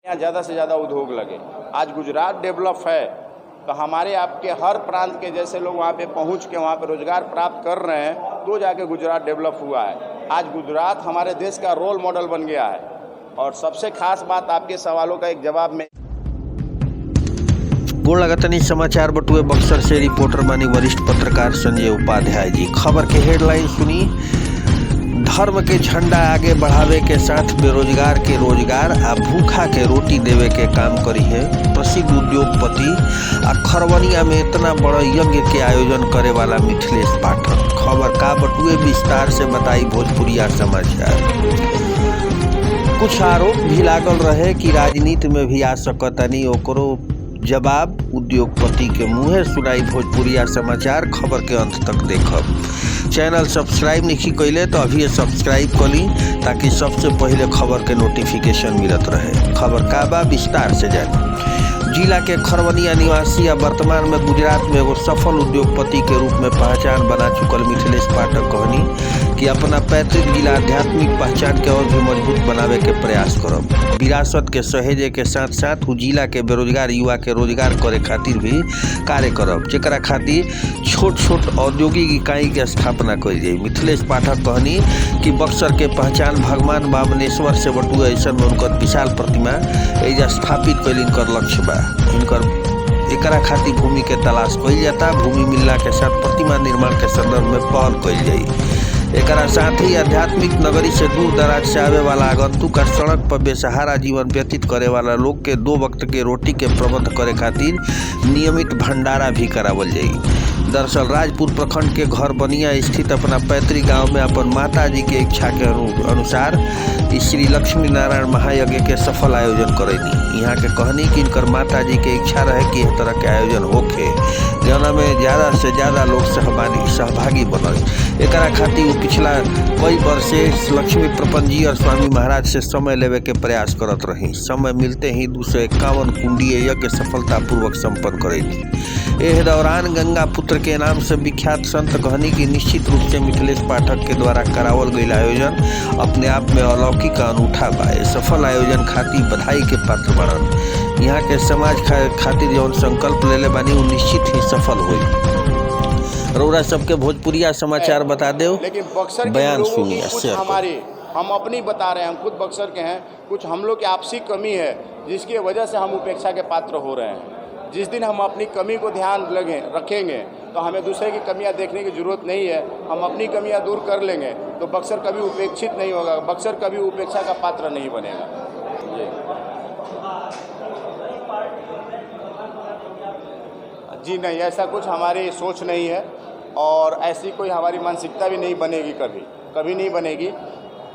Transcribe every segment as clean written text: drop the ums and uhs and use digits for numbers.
यहाँ ज़्यादा से ज़्यादा उद्योग लगे। आज गुजरात डेवलप है तो हमारे आपके हर प्रांत के जैसे लोग वहाँ पे पहुँच के वहाँ पे रोजगार प्राप्त कर रहे हैं, तो जाके गुजरात डेवलप हुआ है। आज गुजरात हमारे देश का रोल मॉडल बन गया है। और सबसे खास बात, आपके सवालों का एक जवाब में गोड़ लगतनी समाचार बटुए बक्सर से रिपोर्टर मानी वरिष्ठ पत्रकार संजय उपाध्याय जी। खबर के हेडलाइन सुनी। धर्म के झंडा आगे बढ़ावे के साथ बेरोजगार के रोजगार आ भूखा के रोटी देवे के काम करी है प्रसिद्ध उद्योगपति आ खरवनिया में इतना बड़ा यज्ञ के आयोजन करे वाला मिथिलेश पाठक। खबर का बटुए विस्तार से बताई भोजपुरिया समाचार। कुछ आरोप भी लागल रहे कि राजनीति में भी आ सकतनी, ओकरो जवाब उद्योगपति के मुँहे सुनाई भोजपुरिया समाचार। खबर के अंत तक देखब। चैनल सब्सक्राइब नहीं कैले तो अभी सब्सक्राइब करी ताकि सबसे पहले खबर के नोटिफिकेशन मिलत रहे। खबर का बा विस्तार से जानी। जिला के खरवनिया निवासी या वर्तमान में गुजरात में एगो सफल उद्योगपति के रूप में पहचान बना चुकल मिथिलेश पाठक कहनी कि अपना पैतृक जिला आध्यात्मिक पहचान के और भी मजबूत बनावे के प्रयास करब। विरासत के सहेजे के साथ साथ उ जिला के बेरोजगार युवा के रोजगार करे खातिर भी कार्य करब, जेकरा खातिर छोट छोट औद्योगिक इकाई के स्थापना कइल जाई। मिथिलेश पाठक कहनी कि बक्सर के पहचान भगवान बामनेश्वर से बटुए ऐसा में उनकर विशाल प्रतिमा एजा स्थापित कइल इनकर लक्ष्य बा। इनकर एकरा खातिर भूमि के तलाश कइल जाता। भूमि मिलला के साथ प्रतिमा निर्माण के संदर्भ में पहल कइल जाई। एकरा साथ ही आध्यात्मिक नगरी से दूर दराज से आवे वाला आगंतुक सड़क पर बेसहारा जीवन व्यतीत करे वाला लोग के 2 वक्त के रोटी के प्रबंध करे खातिर नियमित भंडारा भी करावल जाई। दरअसल राजपुर प्रखंड के घर बनिया स्थित अपना पैतृक गांव में अपन माता जी के इच्छा के अनुसार श्री लक्ष्मी नारायण महायज्ञ के सफल आयोजन करैनी। यहाँ के कहनी कि इनकर माता जी के इच्छा रहे कि इस तरह के आयोजन होखे जना में ज़्यादा से ज़्यादा लोग सहभागी बनल। एकरा खातिर पिछला कई वर्ष से लक्ष्मी प्रपंच जी और स्वामी महाराज से समय लेवे के प्रयास करत रही। समय मिलते ही 251 कुंडीय यज्ञ सफलतापूर्वक संपन्न करेगी। एह दौरान गंगा पुत्र के नाम से विख्यात संत कहनी की निश्चित रूप से मिथिलेश पाठक के द्वारा करावल गई आयोजन अपने आप में अलौकिक अनूठा बा। सफल आयोजन खातिर बधाई के पात्र बनन। यहाँ के समाज खातिर जौन संकल्प लेले बानी वो निश्चित ही सफल हुई। रौरा सबके भोजपुरिया समाचार बता दो, लेकिन बक्सर बयान सुनिए। हम अपनी बता रहे हैं, हम खुद बक्सर के हैं। कुछ हम लोग की आपसी कमी है जिसकी वजह से हम उपेक्षा के पात्र हो रहे हैं। जिस दिन हम अपनी कमी को ध्यान रखेंगे तो हमें दूसरे की कमियां देखने की जरूरत नहीं है। हम अपनी कमियां दूर कर लेंगे तो बक्सर कभी उपेक्षित नहीं होगा, बक्सर कभी उपेक्षा का पात्र नहीं बनेगा। जी नहीं, ऐसा कुछ हमारी सोच नहीं है और ऐसी कोई हमारी मानसिकता भी नहीं बनेगी, कभी नहीं बनेगी।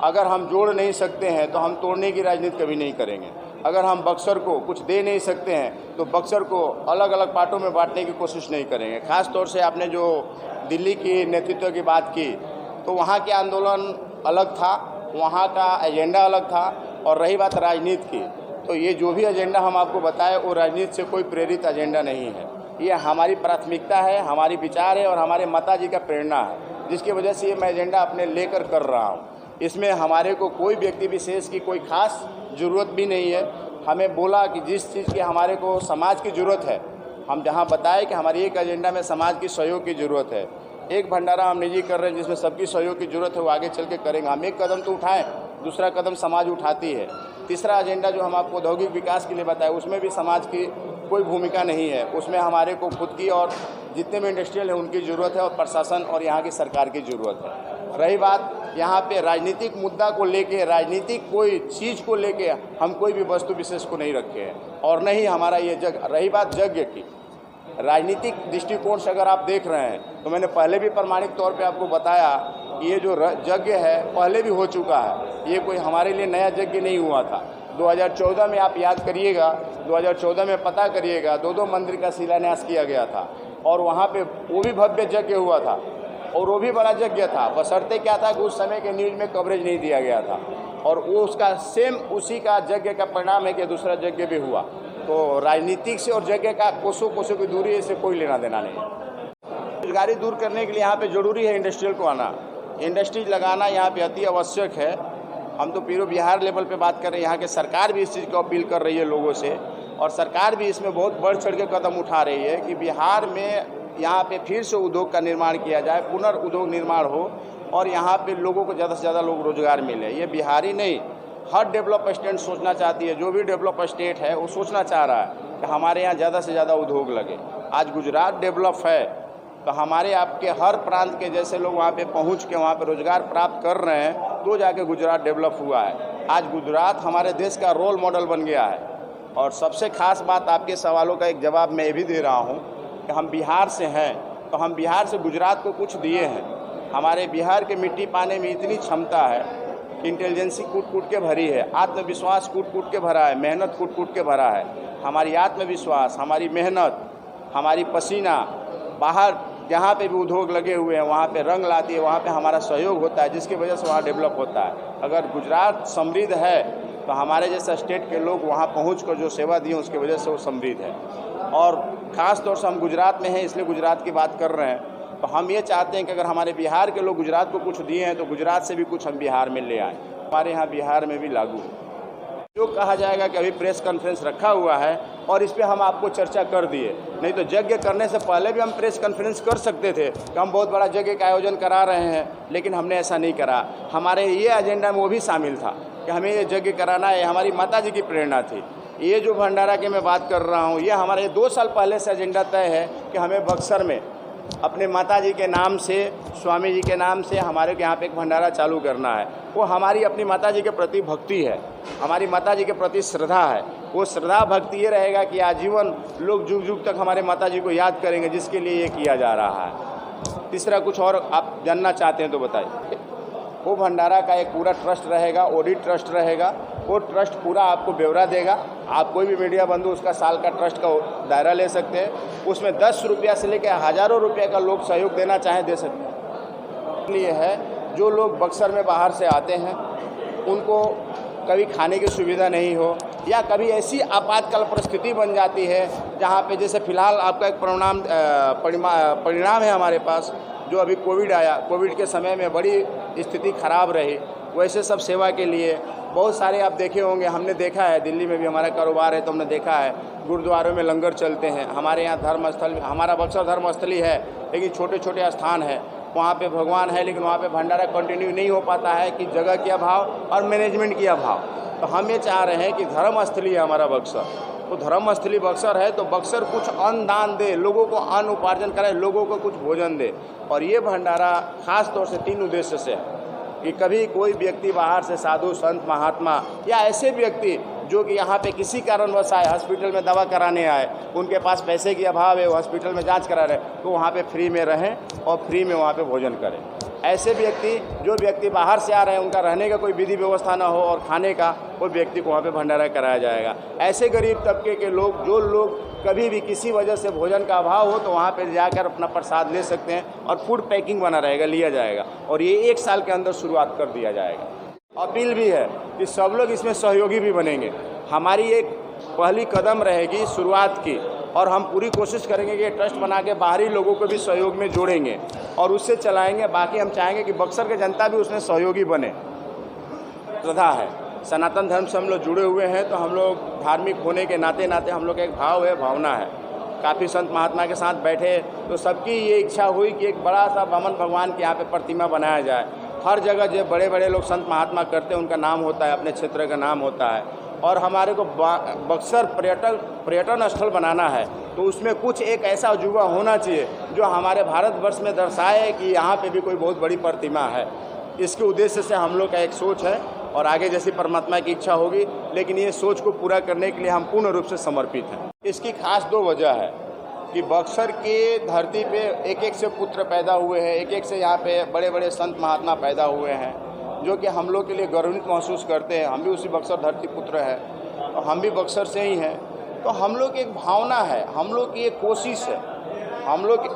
अगर हम जोड़ नहीं सकते हैं तो हम तोड़ने की राजनीति कभी नहीं करेंगे। अगर हम बक्सर को कुछ दे नहीं सकते हैं तो बक्सर को अलग अलग पार्टों में बांटने की कोशिश नहीं करेंगे। ख़ास तौर से आपने जो दिल्ली की नेतृत्व की बात की तो वहाँ के आंदोलन अलग था, वहाँ का एजेंडा अलग था। और रही बात राजनीति की, तो ये जो भी एजेंडा हम आपको बताए वो राजनीति से कोई प्रेरित एजेंडा नहीं है। ये हमारी प्राथमिकता है, हमारी विचार है और हमारे माता जी का प्रेरणा है, जिसकी वजह से ये मैं एजेंडा अपने लेकर कर रहा हूँ। इसमें हमारे को कोई व्यक्ति विशेष की कोई खास ज़रूरत भी नहीं है। हमें बोला कि जिस चीज़ की हमारे को समाज की ज़रूरत है, हम जहाँ बताए कि हमारी एक एजेंडा में समाज की सहयोग की ज़रूरत है। एक भंडारा हम निजी कर रहे हैं जिसमें सबकी सहयोग की ज़रूरत है, वो आगे चल के करेंगे। हम एक कदम तो उठाएं, दूसरा कदम समाज उठाती है। तीसरा एजेंडा जो हम आपको औद्योगिक विकास के लिए बताए उसमें भी समाज की कोई भूमिका नहीं है। उसमें हमारे को खुद की और जितने भी इंडस्ट्रियल है उनकी ज़रूरत है और प्रशासन और यहाँ की सरकार की ज़रूरत है। रही बात यहाँ पे राजनीतिक मुद्दा को लेके, राजनीतिक कोई चीज़ को लेके हम कोई भी वस्तु विशेष को नहीं रखे हैं और नहीं हमारा ये रही बात यज्ञ की, राजनीतिक दृष्टिकोण से अगर आप देख रहे हैं तो मैंने पहले भी प्रमाणिक तौर पे आपको बताया कि ये जो यज्ञ है पहले भी हो चुका है। ये कोई हमारे लिए नया यज्ञ नहीं हुआ था। 2014 में आप याद करिएगा, 2014 में पता करिएगा, 2 मंदिर का शिलान्यास किया गया था और वहाँ पे वो भी भव्य यज्ञ हुआ था और वो भी बड़ा यज्ञ था। बशर्ते क्या था कि उस समय के न्यूज़ में कवरेज नहीं दिया गया था और वो उसका सेम उसी का यज्ञ का परिणाम है कि दूसरा यज्ञ भी हुआ। तो राजनीतिक से और यज्ञ का कोसों की दूरी से कोई लेना देना नहीं है। बेरोजगारी दूर करने के लिए यहाँ पे जरूरी है इंडस्ट्रियल को आना, इंडस्ट्रीज लगाना यहाँ पे अति आवश्यक है। हम तो पूरे बिहार लेवल पे बात कर रहे हैं। यहाँ के सरकार भी इस चीज़ को अपील कर रही है लोगों से, और सरकार भी इसमें बहुत बढ़ चढ़ के कदम उठा रही है कि बिहार में यहाँ पे फिर से उद्योग का निर्माण किया जाए, पुनर्उद्योग निर्माण हो और यहाँ पे लोगों को ज़्यादा से ज़्यादा लोग रोजगार मिले। ये बिहारी नहीं, हर डेवलप स्टेट सोचना चाहती है, जो भी डेवलप स्टेट है वो सोचना चाह रहा है कि हमारे यहाँ ज़्यादा से ज़्यादा उद्योग लगे। आज गुजरात डेवलप है तो हमारे आपके हर प्रांत के जैसे लोग वहाँ पे पहुँच के वहाँ पे रोजगार प्राप्त कर रहे हैं, तो जाके गुजरात डेवलप हुआ है। आज गुजरात हमारे देश का रोल मॉडल बन गया है। और सबसे खास बात, आपके सवालों का एक जवाब मैं ये भी दे रहा हूँ कि हम बिहार से हैं, तो हम बिहार से गुजरात को कुछ दिए हैं। हमारे बिहार के मिट्टी पाने में इतनी क्षमता है, इंटेलिजेंसी कूट कूट के भरी है, आत्मविश्वास कूट कूट के भरा है, मेहनत कूट कूट के भरा है। हमारी आत्मविश्वास, हमारी मेहनत, हमारी पसीना बाहर जहाँ पे भी उद्योग लगे हुए हैं वहाँ पे रंग लाती है, वहाँ पे हमारा सहयोग होता है, जिसकी वजह से वहाँ डेवलप होता है। अगर गुजरात समृद्ध है तो हमारे जैसा स्टेट के लोग वहाँ पहुँच कर जो सेवा दिए उसकी वजह से वो समृद्ध है। और ख़ास तौर से हम गुजरात में हैं इसलिए गुजरात की बात कर रहे हैं। तो हम ये चाहते हैं कि अगर हमारे बिहार के लोग गुजरात को कुछ दिए हैं तो गुजरात से भी कुछ हम बिहार में ले आएँ। हमारे यहाँ बिहार में भी लागू है। जो कहा जाएगा कि अभी प्रेस कॉन्फ्रेंस रखा हुआ है और इस पे हम आपको चर्चा कर दिए, नहीं तो यज्ञ करने से पहले भी हम प्रेस कॉन्फ्रेंस कर सकते थे कि हम बहुत बड़ा यज्ञ का आयोजन करा रहे हैं, लेकिन हमने ऐसा नहीं करा। हमारे ये एजेंडा में वो भी शामिल था कि हमें ये यज्ञ कराना है, हमारी माता जी की प्रेरणा थी। ये जो भंडारा की मैं बात कर रहा हूँ, ये हमारे 2 साल पहले से एजेंडा तय है कि हमें बक्सर में अपने माता जी के नाम से, स्वामी जी के नाम से हमारे यहाँ पे एक भंडारा चालू करना है। वो हमारी अपनी माता जी के प्रति भक्ति है, हमारी माता जी के प्रति श्रद्धा है। वो श्रद्धा भक्ति ये रहेगा कि आजीवन लोग जुग जुग तक हमारे माता जी को याद करेंगे, जिसके लिए ये किया जा रहा है। तीसरा कुछ और आप जानना चाहते हैं तो बताइए। वो भंडारा का एक पूरा ट्रस्ट रहेगा, ऑडिट ट्रस्ट रहेगा। वो ट्रस्ट पूरा आपको ब्यौरा देगा। आप कोई भी मीडिया बंधु उसका साल का ट्रस्ट का दायरा ले सकते हैं। उसमें 10 रुपया से लेकर हज़ारों रुपये का लोग सहयोग देना चाहें दे सकते हैं। इसलिए है जो लोग बक्सर में बाहर से आते हैं उनको कभी खाने की सुविधा नहीं हो, या कभी ऐसी आपातकाल परिस्थिति बन जाती है जहाँ पे जैसे फ़िलहाल आपका एक परिणाम है हमारे पास, जो अभी कोविड आया, कोविड के समय में बड़ी स्थिति ख़राब रही। वैसे सब सेवा के लिए बहुत सारे आप देखे होंगे, हमने देखा है, दिल्ली में भी हमारा कारोबार है तो हमने देखा है गुरुद्वारों में लंगर चलते हैं। हमारे यहाँ धर्मस्थल, हमारा बक्सर धर्मस्थली है लेकिन छोटे छोटे स्थान है, वहाँ पे भगवान है लेकिन वहाँ पे भंडारा कंटिन्यू नहीं हो पाता है कि जगह के अभाव और मैनेजमेंट के अभाव। तो हम ये चाह रहे हैं कि धर्मस्थली है हमारा बक्सर, तो धर्मस्थली बक्सर है तो बक्सर कुछ अन्न दान दे, लोगों को अन्न उपार्जन कराए, लोगों को कुछ भोजन दे। और ये भंडारा खास तौर से 3 उद्देश्य से है कि कभी कोई व्यक्ति बाहर से, साधु संत महात्मा या ऐसे व्यक्ति जो कि यहाँ पे किसी कारणवश आए, हॉस्पिटल में दवा कराने आए, उनके पास पैसे की अभाव है, वो हॉस्पिटल में जांच करा रहे, तो वहाँ पे फ्री में रहें और फ्री में वहाँ पे भोजन करें। ऐसे व्यक्ति, जो व्यक्ति बाहर से आ रहे हैं, उनका रहने का कोई विधि व्यवस्था ना हो और खाने का, वो व्यक्ति को वहाँ पे भंडारा कराया जाएगा। ऐसे गरीब तबके के लोग, जो लोग कभी भी किसी वजह से भोजन का अभाव हो, तो वहाँ पे जाकर अपना प्रसाद ले सकते हैं और फूड पैकिंग बना रहेगा, लिया जाएगा और ये 1 साल के अंदर शुरुआत कर दिया जाएगा। अपील भी है कि सब लोग इसमें सहयोगी भी बनेंगे। हमारी एक पहली कदम रहेगी शुरुआत की, और हम पूरी कोशिश करेंगे कि ट्रस्ट बना के बाहरी लोगों को भी सहयोग में जोड़ेंगे और उससे चलाएंगे। बाकी हम चाहेंगे कि बक्सर की जनता भी उसमें सहयोगी बने। श्रद्धा है, सनातन धर्म से हम लोग जुड़े हुए हैं, तो हम लोग धार्मिक होने के नाते हम लोग एक भाव है, भावना है। काफ़ी संत महात्मा के साथ बैठे तो सबकी ये इच्छा हुई कि एक बड़ा सा वामन भगवान के यहाँ पे प्रतिमा बनाया जाए। हर जगह जो बड़े बड़े लोग संत महात्मा करते हैं उनका नाम होता है, अपने क्षेत्र का नाम होता है, और हमारे को बक्सर पर्यटन स्थल बनाना है, तो उसमें कुछ एक ऐसा अजूबा होना चाहिए जो हमारे भारतवर्ष में दर्शाए कि यहाँ पे भी कोई बहुत बड़ी प्रतिमा है। इसके उद्देश्य से हम लोग का एक सोच है और आगे जैसी परमात्मा की इच्छा होगी, लेकिन ये सोच को पूरा करने के लिए हम पूर्ण रूप से समर्पित हैं। इसकी खास 2 वजह है कि बक्सर की धरती पे एक से पुत्र पैदा हुए हैं, एक से यहाँ पे बड़े बड़े संत महात्मा पैदा हुए हैं, जो कि हम लोग के लिए गौरवान्वित महसूस करते हैं। हम भी उसी बक्सर धरती पुत्र हैं और हम भी बक्सर से ही हैं। तो हम लोग की एक भावना है, हम लोग की एक कोशिश है, हम लोग